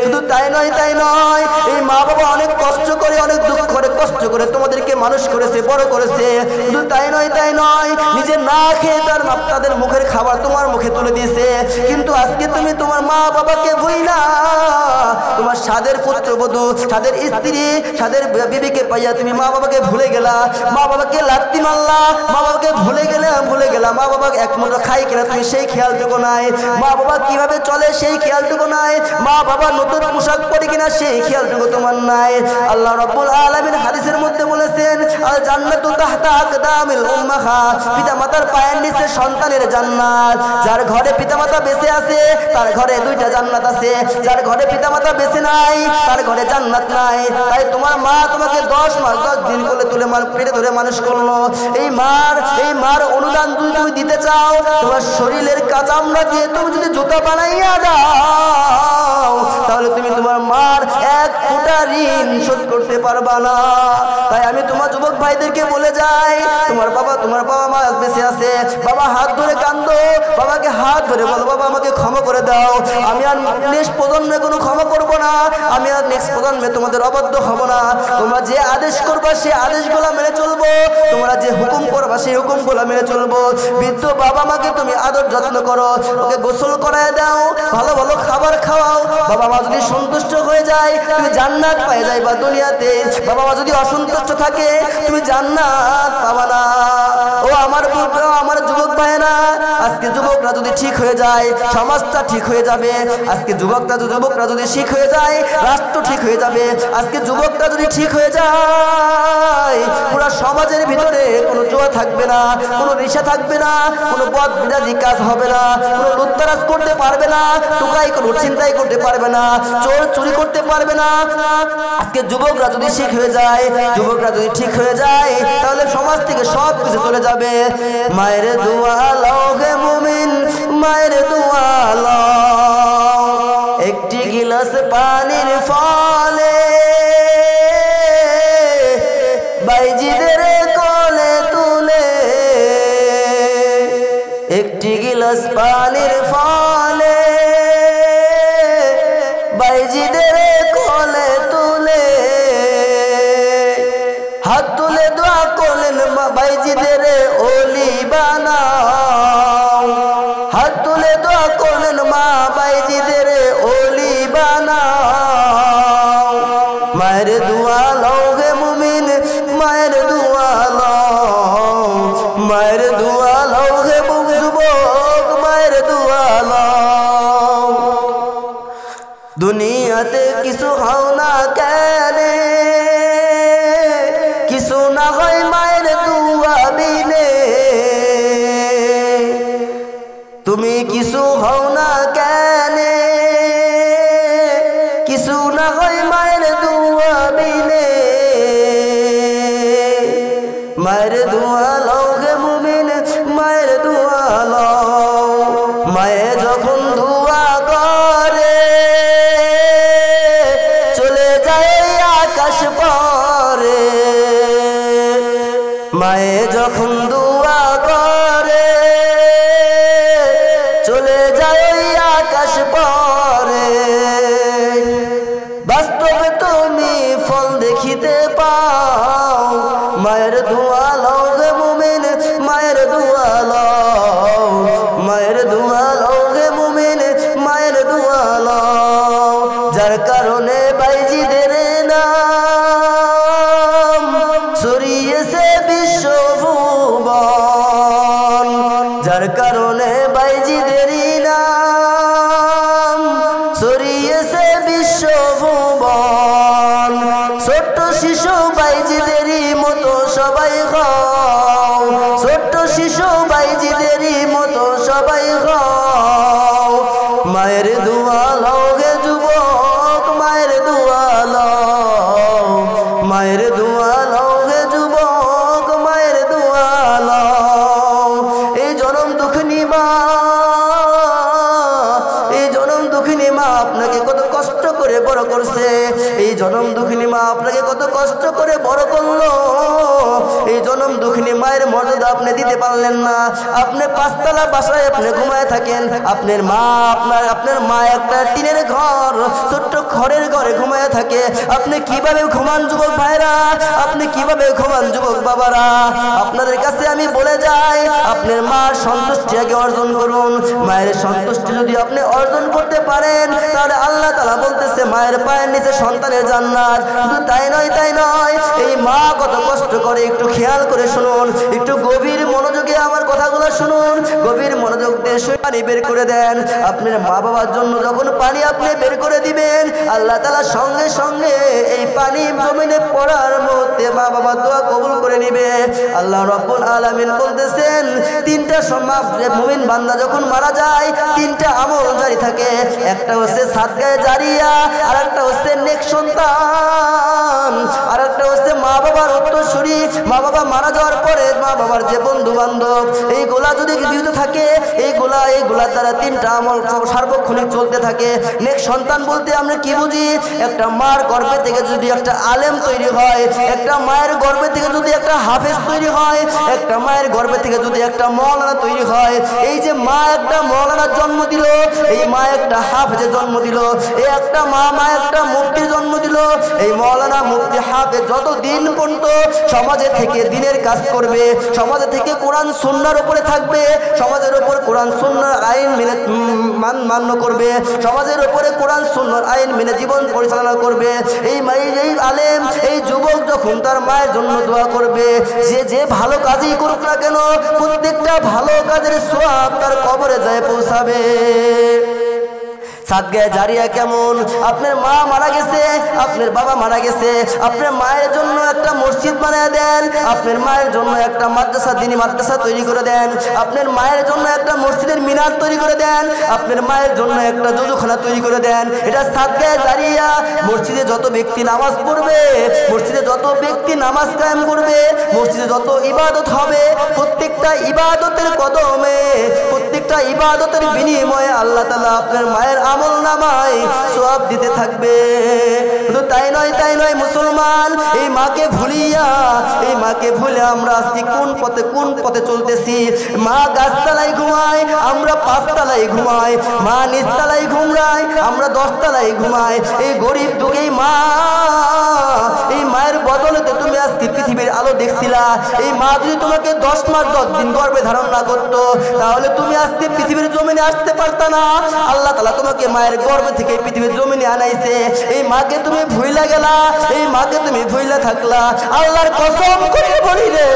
শুধু তাই নয়, এই মা বাবা অনেক কষ্ট করে, অনেক দুঃখ করে, কষ্ট করে তোমাদেরকে মানুষ করেছে, বড় করেছে। শুধু তাই নয়, নিজে না খেয়ে তাদের মুখের খাবার তোমার মুখে তুলে দিয়েছে। কিন্তু আজকে তুমি তোমার মা বাবাকে ভুইলা, তোমার সাদের পুত্রবধূ, সাদের স্ত্রী, সাদের বিবিকে পাইয়া তুমি মা বাবাকে ভুলে গেলা। মা বাবাকে লাত্তি মারলা, মা বাবাকে ভুলে গেলা। মা বাবা এক মুঠো খাই কিনা তুমি সেই খেয়ালটুকু নাই। মা বাবা কিভাবে চলে সেই খেয়ালটুকু নাই। মা বাবা নতুন পোশাক পরে কিনা সেই খেয়ালটুকু তোমার নাই। আল্লাহ রাব্বুল আলামিন হাদিসের মধ্যে বলেছেন, আল জান্নাতু তাহতা আকদামিল উম্মাহাত, পিতা মাতার পায়ের নিচে সন্তানের জান্নাত। যার ঘরে পিতা মাতা বেঁচে আছে তার ঘরে দুইটা জান্নাত আছে। যার ঘরে পিতা মাতা বেঁচে নাই তার ঘরে জান্নাত নাই। তাই তোমার মা তোমাকে 10 মাস 10 দিন কোলে তুলে পেটে ধরে মানুষ করলো। এই মার অনুদান তুমি দিতে চাও, তোমার শরীরের কাঁচামড়া দিয়ে তুমি যদি জুতা বানাইয়া দাও, তাহলে তুমি তোমার মার এক ফোঁটা ঋণ শোধ করতে পারবা না। তাই আমি তোমার যুবক ভাইদেরকে বলে যাই, তোমার বাবা মা বেঁচে আছে, বাবা হাত ধরে কান্দো, বাবাকে হাত ধরে বলো, বাবা আমাকে ক্ষমা করে দাও। আমি আর নেক্সট প্রজন্মে কোনো ক্ষমা করব না। আমি আর নেক্সট প্রজন্মে তোমাদের অবাধ্য হব না। তোমরা যে আদেশ করবা সেই আদেশগুলো মেনে চলবো, তোমরা যে হুকুম করবা সেই হুকুমগুলো মেনে চলবো। বৃদ্ধ বাবা মাকে তুমি আদর যত্ন করো, ওকে গোসল করায় দাও, ভালো ভালো খাবার খাওয়াও। বাবা মা যদি সন্তুষ্ট হয়ে যায় তুমি জান্নাত পেয়ে যাইবা দুনিয়াতে। বাবা মা যদি অসন্তুষ্ট থাকে তুমি জান্নাত পাবা না। ও আমার যুবক ভাইরা, আজকে যুবকরা যদি ঠিক হয়ে যায় সমাজটা ঠিক হয়ে যাবে। আজকে যুবকরা যদি ঠিক হয়ে যায় রাষ্ট্র ঠিক হয়ে যাবে। আজকে যুবকরা যদি ঠিক হয়ে যায় পুরো সমাজের ভিতরে কোনো জুয়া থাকবে না, কোনো নেশা থাকবে না, কোনো বদবিরাজি কাজ হবে না, কোনো লুটতরাজ করতে পারবে না, টুকাই কোনো চিন্তাই করতে পারবে না, চোর চুরি করতে পারবে না। আজকে যুবকরা যদি ঠিক হয়ে যায় তাহলে সমাজ থেকে সব কিছু চলে যাবে। মায়ের দোয়া লাও হে মুমিন, মায়ের দোয়া লাও। গিলাস পানির ফলে বাইজিদের কোলে তুলে হাত তুলে দোয়া করলেন মা বাইজিদের ওলি বানাও হাত তুলে দোয়া করলেন মা বাইজিদের ওলি বানাও মায়ের দোয়া লও হে মুমিন মায়ের দোয়া লও মায়ের দোয়া লও হে যুবক মায়ের দোয়া লও দুনিয়াতে কিছু হও না কেন কিছু না হয় মায়ের দোয়া বিনে তুমি কিছু হও না কেন কিছু না হয় মায়ের দোয়া বিনে মায়ের দোয়া লও হে মুমিন মায়ের দোয়া লও মায়ে যখন দোয়া করে চলে যায় আকাশ পরে মায়ে যখন দোয়া করে চলে যায় আকাশ পরে বাস্তবে তুমি ফল দেখিতে পাও মায়ের দোয়া লও হে মুমিন মায়ের দোয়া লও মায়ের দোয়া লও হে মুমিন মায়ের দোয়া লও যার কারণে বাইজিদের নাম ছড়িয়েছে বিশ্বভুবন যার কারণে বাইজিদের নাম ছড়িয়েছে বিশ্বভুবন ছোট্ট শিশু বাইজিদেরই মতো সবাই খাও ছোট্ট শিশু বাইজিদেরই মতো সবাই খাও মায়ের দোয়া লও হে যুবক মায়ের দোয়া লও মায়ের দোয়া লও হে যুবক মায়ের দোয়া লও এই জনম দুঃখিনী মা এই জনম দুঃখিনী মা আপনাকে কত কষ্ট করে বড় করছে এই জনম দুঃখিনী মা আপনাকে কত কষ্ট করে বড় করলো এই জনম দুঃখিনী মায়ের মর্যাদা আপনি দিতে পারলেন না আপনি পাঁচতলা বাসায় আপনি ঘুমায় থাকেন আপনার মা একটা টিনের ঘর ছোট্ট ঘরের ঘরে ঘুমায় থাকে আপনি কিভাবে ঘুমান যুবক ভাইরা আপনি কিভাবে ঘুমান যুবক বাবারা আপনাদের কাছে আমি বলে যাই আপনার মার সন্তুষ্টি আগে অর্জন করুন মায়ের সন্তুষ্টি যদি আপনি অর্জন করতে পারেন তাহলে আল্লাহ তাআলা বলতেছে মায়ের পায়ের নিচে সন্তানের জান্নাত শুধু তাই নয় এই মা কত কষ্ট করে একটু খেয়াল করে শুনুন একটু গভীর মনোযোগে আমার কথাগুলো শুনুন গভীর মনোযোগ দিয়ে পানি বের করে দেন আপনার মা বাবার জন্য যখন পানি আপনি বের করে দিবেন আল্লাহ তাআলা সঙ্গে সঙ্গে এই পানি জমিনে পড়ার মধ্যে মা বাবার দোয়া কবুল করে নিবে আল্লাহ রাব্বুল আলামিন বলতেছেন তিনটা মুমিন বান্দা যখন মারা যায় তিনটা আমল জারি থাকে একটা হচ্ছে সাদকায়ে জারিয়া আর একটা হচ্ছে নেক সন্তান আর একটা হচ্ছে মা বাবার উত্তরসূরি মা বাবা মারা যাওয়ার পরে মা বাবার যে বন্ধু বান্ধব এইগুলা যদি জীবিত থাকে এইগুলা দ্বারা তিনটা আমল সার্বক্ষণিক চলতে থাকে নেক সন্তান বলতে আমরা কি বুঝি একটা মার গর্ভে থেকে যদি একটা আলেম তৈরি হয় একটা মায়ের গর্ভে থেকে যদি একটা হাফেজ তৈরি হয় একটা মায়ের গর্ভে থেকে যদি একটা মওলানা তৈরি হয় এই যে মা একটা মওলানার জন্ম দিল এই মা একটা হাফেজের জন্ম দিল এই একটা মা একটা মুফতির জন্ম দিল এই মওলানা মুফতি হাফেজ যতদিন পর্যন্ত সমাজে থেকে দিনের কাজ করবে সমাজে থেকে কোরআন সুন্নাহর উপরে থাকবে সমাজের উপর কোরআন সুন্নাহর আইন মেনে মান্য করবে সমাজের উপরে কোরআন সুন্নাহর আইন মেনে জীবন পরিচালনা করবে এই আলেম এই যুবক যখন তার মায়ের জন্য দোয়া করবে যে ভালো কাজই করুক না কেন প্রত্যেকটা ভালো কাজের সওয়াব তার কবরে যায় পৌঁছাবে সাদকায়ে জারিয়া কেমন আপনার মা মারা গেছে আপনার বাবা মারা গেছে আপনার মায়ের জন্য একটা মসজিদ বানিয়ে দেন আপনার মায়ের জন্য একটা মাদ্রাসা দ্বীনি মাদ্রাসা তৈরি করে দেন আপনার মায়ের জন্য একটা মসজিদের মিনার তৈরি করে দেন আপনার মায়ের জন্য একটা যুযুখানা তৈরি করে দেন এটা সাদকায়ে জারিয়া মসজিদে যত ব্যক্তি নামাজ পড়বে মসজিদে যত ব্যক্তি নামাজ কায়েম করবে মসজিদে যত ইবাদত হবে প্রত্যেকটা ইবাদতের কদমে প্রত্যেকটা ইবাদতের বিনিময়ে আল্লাহ তাআলা আপনার মায়ের আমল নামায় সওয়াব দিতে থাকবে। শুধু তাই নয় মুসলমান, এই মাকে ভুলে আমরা আজকে কোন পথে চলতেছি। মা গাছতলায় ঘুমায়, আমরা 5 তলায় ঘুমাই। মা নিচতলায় ঘুমায়, আমরা 10 তলায় ঘুমাই। এই গরিব দুঃখী মা, এই মায়ের বদলতে তুমি আজকে পৃথিবীর আলো দেখছিলা। এই মা যদি তোমাকে 10 মাস 10 দিন গর্ভে ধারণ না করতো, তাহলে তুমি আজকে পৃথিবীর জমিনে আসতে পারতা না। আল্লাহ তাআলা তোমাকে মায়ের গর্ভ থেকে পৃথিবীর জমিনে আনাইছে। এই মাকে তুমি ভুইলা গেলা, এই মাকে তুমি ভুইলা থাকলা। আল্লাহর কসম করে বলি রে,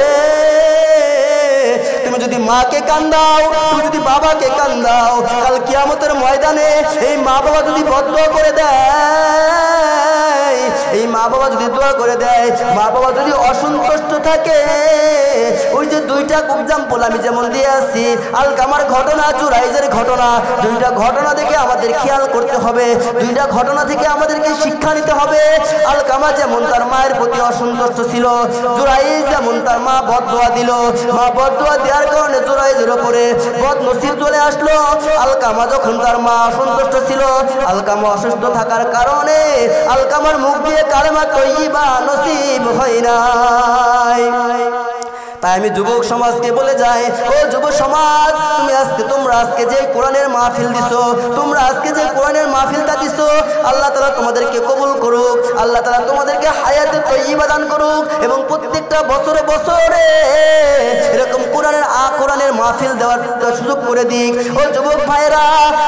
তুমি যদি মাকে কান্দাও, তুমি যদি বাবাকে কান্দাও, কাল কিয়ামতের ময়দানে এই মা বাবা যদি বদদুয়া করে দেয়, এই মা বাবা যদি দোয়া করে দেয়, মা বাবা যদি অসন্তুষ্ট থাকে, ওই যে 2টা এক্সাম্পল আমি যেমন দিয়ে আসছি, আলকামার ঘটনা, জুরাইজের ঘটনা, 2টা ঘটনা থেকে আমাদের খেয়াল করতে হবে। 2টা ঘটনা থেকে আমাদেরকে শিক্ষা নিতে হবে। আলকামা যেমন তার মায়ের প্রতি অসন্তুষ্ট ছিল, জুরাইজ যেমন তার মা বদদুয়া দিল। মা বদদুয়া দেওয়ার কারণে জুরাইজের উপরে বদনসিব চলে আসলো। আলকামা যখন তার মা অসন্তুষ্ট ছিল, আলকামা অসুস্থ থাকার কারণে আলকামার মুখ দিয়ে কালেমা তয়্যিবা নসিব হয় নাই। তাই আমি যুবক সমাজকে বলে যাই, ও যুব সমাজ, তোমরা আজকে যে কোরআনের মাহফিল দিছো, তোমরা আজকে যে কোরআনের মাহফিলটা দিছো, আল্লাহ তাআলা তোমাদেরকে কবুল করুক। আল্লাহ তাআলা তোমাদেরকে হায়াতে তয়্যিবা দান করুক এবং প্রত্যেকটা বছরে এরকম কোরআনের মাহফিল দেওয়ার সুযোগ করে দিক। ও যুবক ভাইরা,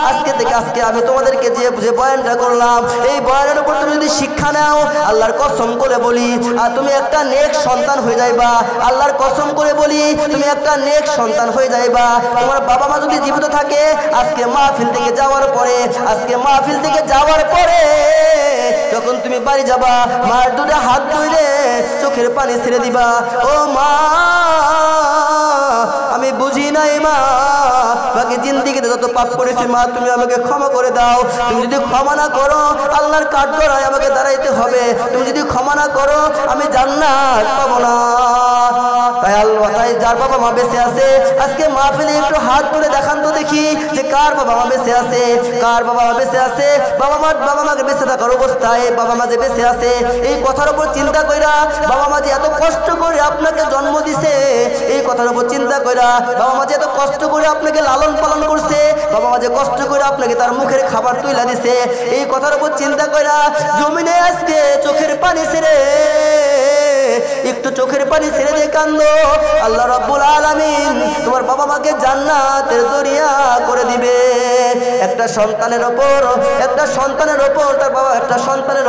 আজকে আমি তোমাদেরকে যে বয়ানটা করলাম, এই বয়ানের উপর তুমি যদি শিক্ষা নাও, আল্লাহর কসম করে বলি, আর তুমি একটা নেক সন্তান হয়ে যাইবা। আল্লাহর কসম করে বলি, তুমি একটা নেক সন্তান হয়ে যাইবা। তোমার বাবা মা যদি জীবিত থাকে, আজকে মাহফিল থেকে যাওয়ার পরে যখন তুমি বাড়ি যাবা, মার 2টা হাত ধরে চোখের পানি ছেড়ে দিবা। ও মা, আমি বুঝি নাই মা, বাকি জিন্দেগিতে যত পাপ করেছি মা, তুমি আমাকে ক্ষমা করে দাও। তুমি যদি ক্ষমা না করো, আল্লাহর কাঠগড়ায় আমাকে দাঁড়াইতে হবে। তুমি যদি ক্ষমা না করো, আমি জান্নাত পাবো না। তাই যার বাবা মা বেঁচে আছে, আজকে মাহফিলে একটু হাত তুলে দেখান তো দেখি যে কার বাবা মা বেঁচে আছে, কার বাবা মা বেঁচে আছে। বাবা মাকে বেঁচে থাকার অবস্থায় বাবা মা যে বেঁচে আছে, এই কথার উপর চিন্তা কইরা, বাবা মা যে এত কষ্ট করে আপনাকে জন্ম দিছে, এই কথার উপর চিন্তা কইরা, বাবা মা যে এত কষ্ট করে আপনাকে লালন পালন করছে, বাবা মা যে কষ্ট করে আপনাকে তার মুখের খাবার তুইলা দিছে, এই কথার উপর চিন্তা কইরা জমিনে আজকে চোখের পানি ছেড়ে, একটু চোখের পানি ছেড়ে দিয়ে কান্দো। আল্লাহ রাব্বুল আলামিন তোমার বাবা মাকে জান্নাতের দরিয়া করে দিবে। একটা সন্তানের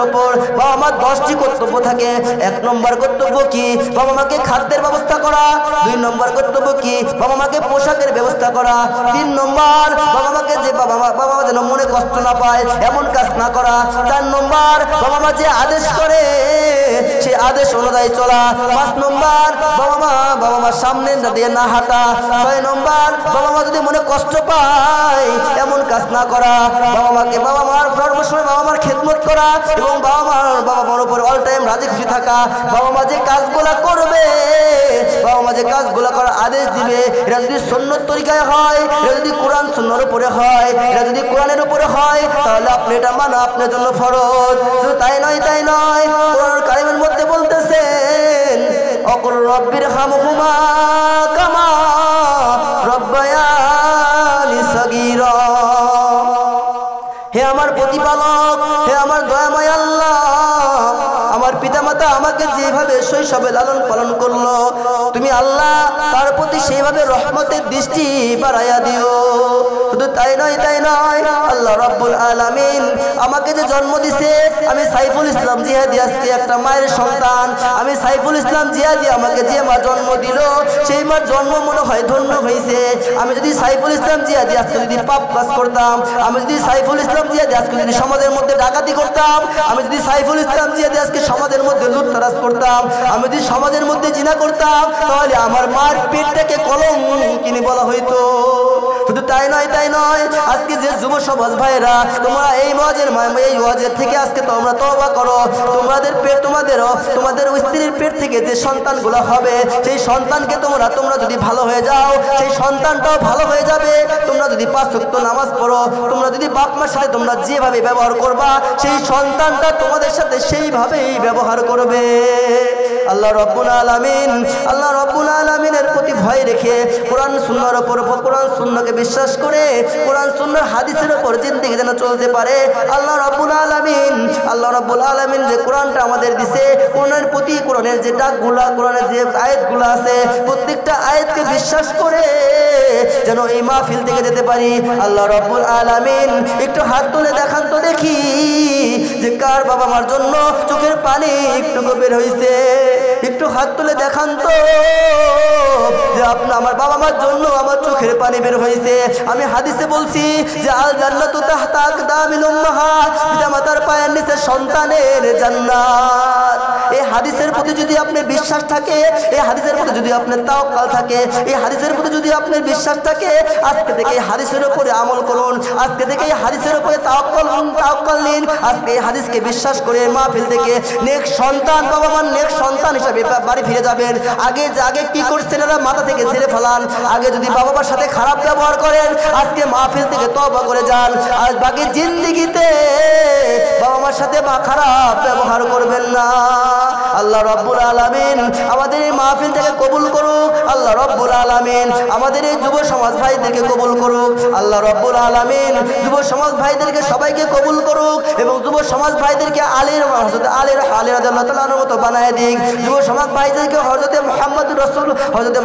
ওপর বাবা মার 10টি কর্তব্য থাকে। 1 নম্বর কর্তব্য কি? বাবা মাকে খাদ্যের ব্যবস্থা করা। 2 নম্বর কর্তব্য কি? বাবা মাকে পোশাকের ব্যবস্থা করা। 3 নম্বর, বাবা মাকে যে বাবা মা যেন মনে কষ্ট না পায় এমন কাজ না করা। 4 নম্বর, বাবা মা যে আদেশ করে সেই আদেশ অনুযায়ী চলা। 5 নম্বর, বাবা মা সামনে দিয়ে না হাঁটা। 6 নম্বর, বাবা মা যদি মনে কষ্ট পায় এমন কাজ না করা। বাবা মার সর্বসময় বাবা মার খেদমত করা এবং বাবা মার উপর অল টাইম রাজি খুশি থাকা। বাবা মা যে কাজগুলা করবে, বাবা মা যে কাজগুলা করার আদেশ দিবে, এটা যদি সুন্নত তরিকায় হয়, এটা যদি কোরআন সুন্নাহর উপরে হয়, এটা যদি কোরআনের উপরে হয়, তাহলে আপনি এটা মানা আপনার জন্য ফরজ। শুধু তাই নয়, কোরআন কারিমের মধ্যে বলতেছেন, অকুল রব্বির হামহুমা কামা রব্বায়ানি সগীরা। হে আমার প্রতিপালক, হে আমার দয়াময় আল্লাহ, আমার পিতামাতা আমাকে যেভাবে শৈশবে লালন পালন করলো, তুমি আল্লাহ তার প্রতি সেইভাবে রহমতের দৃষ্টি বাড়াইয়া দিও। শুধু তাই নয়, আল্লাহ রাব্বুল আলামিন আমাকে যে জন্ম দিছে, আমি সাইফুল ইসলাম জিহাদি আজকে একটা মায়ের সন্তান। আমি সাইফুল ইসলাম জিহাদি আমাকে যে মা জন্ম দিল, সেই মার জন্ম মনে হয় ধন্য হয়েছে। আমি যদি সাইফুল ইসলাম জিহাদি আজকে যদি পাপ কাজ করতাম, আমি যদি সাইফুল ইসলাম জিহাদি আজকে যদি সমাজের মধ্যে ডাকাতি করতাম, আমি যদি সাইফুল ইসলাম জিহাদি আজকে সমাজের মধ্যে লুটতরাজ করতাম, আমি যদি সমাজের মধ্যে জিনা করতাম, তাহলে আমার মার পেটটাকে কলঙ্কিনী বলা হইতো। শুধু তাই নয়, আজকে যে যুব সমাজ ভাইরা তোমরা এই ওয়াজের থেকে আজকে তোমরা তওবা করো। তোমাদের স্ত্রীর পেট থেকে যে সন্তানগুলো হবে সেই সন্তানকে তোমরা যদি ভালো হয়ে যাও সেই সন্তানটাও ভালো হয়ে যাবে। তোমরা যদি 5 ওয়াক্ত নামাজ পড়ো, তোমরা যদি বাপ মার সাথে তোমরা যেভাবে ব্যবহার করবা সেই সন্তানটা তোমাদের সাথে সেইভাবেই ব্যবহার করবে। আল্লাহ রাব্বুল আলামিনের প্রতি ভয় রেখে কোরআন সুন্নাহর উপর কোরআন সুন্নাহকে বিশ্বাস করে কোরআন সুন্নাহর হাদিসের উপর জিন্দেগি যেন চলতে পারে। আল্লাহ রাব্বুল আলামিন যে কোরআনটা আমাদের দিছে, কোরআনের যে ডাকগুলা, কোরআনের যে আয়াতগুলো আছে প্রত্যেকটা আয়াতকে বিশ্বাস করে যেন এই মাহফিল থেকে যেতে পারি। আল্লাহ রাব্বুল আলামিন একটু হাত তুলে দেখান তো দেখি যে কার বাবা মার জন্য চোখের পানি একটু বের হইছে। একটু হাত তুলে দেখান তো যে আমার বাবা মার জন্য আমার চোখের পানি বের হয়েছে। আমি হাদিসে বলছি যে আল জান্নাতু তাহতা আকদামিল উম্মাহাত, পিতামাতার পায়ের নিচে সন্তানের জান্নাত। এই হাদিসের প্রতি যদি আপনার বিশ্বাস থাকে, এই হাদিসের প্রতি যদি আপনার তাওয়াক্কুল থাকে, এই হাদিসের প্রতি যদি আপনার বিশ্বাস থাকে, আজকে থেকে এই হাদিসের উপরে আমল করুন। আজকে থেকে এই হাদিসের উপরে তাওয়াক্কুল নিন। আজকে এই হাদিসকে বিশ্বাস করে মাহফিল থেকে নেক সন্তান, বাবা মার নেক সন্তান হিসেবে বাড়ি ফিরে যাবেন। আগে কি করছেন এরা মাথা থেকে ছেড়ে ফেলান। আগে যদি বাবা মার সাথে খারাপ ব্যবহার করেন আজকে মাহফিল থেকে তওবা করে যান। আর বাকি জিন্দেগিতে বাবা মার সাথে খারাপ ব্যবহার করবেন না। আল্লাহ রাব্বুল আলামিন আমাদের এই মাহফিল থেকে কবুল করুক। আল্লাহ রাব্বুল আলামিন আমাদের এই যুব সমাজ ভাইদেরকে কবুল করুক। আল্লাহ রাব্বুল আলামিন যুব সমাজ ভাইদেরকে সবাইকে কবুল করুক এবং যুব সমাজ ভাইদেরকে হযরত আলী রাদিয়াল্লাহু তাআলা আনহু মতো বানায় দিক। যুব সমাজ ভাইদেরকে হযরত মুহাম্মদুর রাসূল হযরত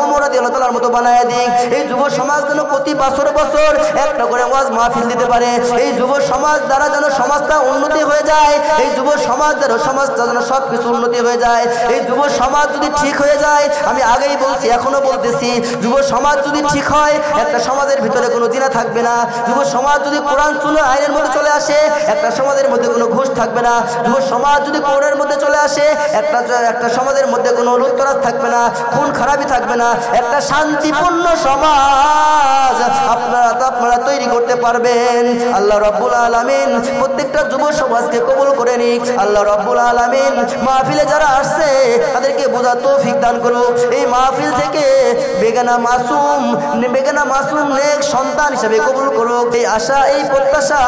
ওমর রাদিয়াল্লাহু তাআলার মতো বানায় দিক। এই যুব সমাজ যেন প্রতি বছর একটা করে ওয়াজ মাহফিল দিতে পারে। এই যুব সমাজ দ্বারা যেন সমাজটা উন্নতি হয়ে যায়। এই যুব সমাজ দ্বারা সমাজটা যেন সবকিছু উন্নতি হয়ে যায়। এই যুব সমাজ যদি ঠিক হয়ে যায়, আমি আগেই বলছি এখনো বলতেছি, যুব সমাজ যদি ঠিক হয় একটা সমাজের ভিতরে কোনো জিনা থাকবে না। যুব সমাজ যদি কোরআন সুন্নাহ আইনের মধ্যে চলে আসে একটা সমাজের মধ্যে কোনো ঘুষ থাকবে না। যুব সমাজ যদি কোরআনের মধ্যে চলে আসে একটা সমাজের মধ্যে কোনো লুটতরাজ থাকবে না, খুন খারাপি থাকবে না। একটা শান্তিপূর্ণ সমাজ আপনারা তৈরি করতে পারবেন। আল্লাহ রাব্বুল আলামিন প্রত্যেকটা যুব সমাজকে কবুল করে নিক। আল্লাহ রাব্বুল আলামিন মাহফিলে যারা আসছে তাদেরকে বোঝার তৌফিক দান করুক। এই মাহফিল থেকে বেগানা মাসুম নেক সন্তান হিসেবে কবুল করুক। এই আশা, এই প্রত্যাশা,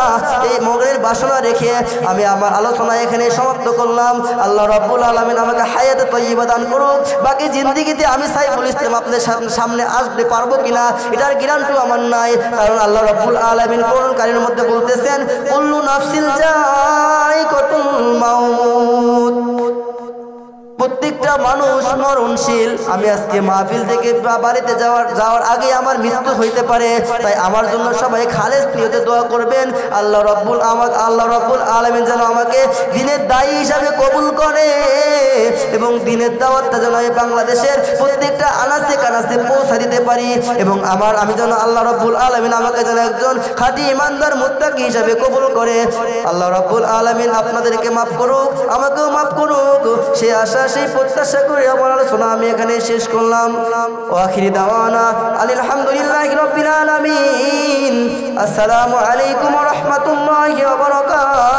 এই মনের বাসনা রেখে আমি আমার আলোচনা এখানে সমাপ্ত করলাম। আল্লাহ রাব্বুল আলামিন আমাকে হায়াতে তয়্যিবা দান করুক। বাকি জিন্দেগিতে আমি সাইফুল ইসলাম আপনাদের সামনে আসতে পারবো কিনা এটার গ্যারান্টিও আমার নাই, কারণ আল্লাহ রাব্বুল আলামিন কোরআন কারীমের মধ্যে বলতেছেন কুল্লু নাফসিন যায়িকাতুল মাউত, প্রত্যেকটা মানুষ মরণশীল। আমি আজকে মাহফিল থেকে বাড়িতে যাওয়ার আগে আমার মৃত্যু হইতে পারে, তাই আমার জন্য সবাই খালেস নিয়তে দোয়া করবেন। আল্লাহ রাব্বুল আলামিন যেন আমাকে দিনের দায়ী হিসাবে কবুল করে এবং দিনের দাওয়াতটা যেন এই বাংলাদেশের প্রত্যেকটা আনাচে কানাচে পৌঁছা দিতে পারি এবং আমি যেন আল্লাহ রাব্বুল আলামিন আমাকে যেন একজন খাঁটি ইমানদার মুত্তাকি হিসাবে কবুল করে। আল্লাহ রাব্বুল আলামিন আপনাদেরকে মাফ করুক, আমাকেও মাফ করুক। সে আশা, সেই প্রত্যাশা করে আমার আলোচনা আমি এখানে শেষ করলাম। ওয়া আখিরি দাওয়ানা আলহামদুলিল্লাহি রাব্বিল আলামিন। আসসালামু আলাইকুম ওয়া রাহমাতুল্লাহি ওয়া বারাকাতুহু।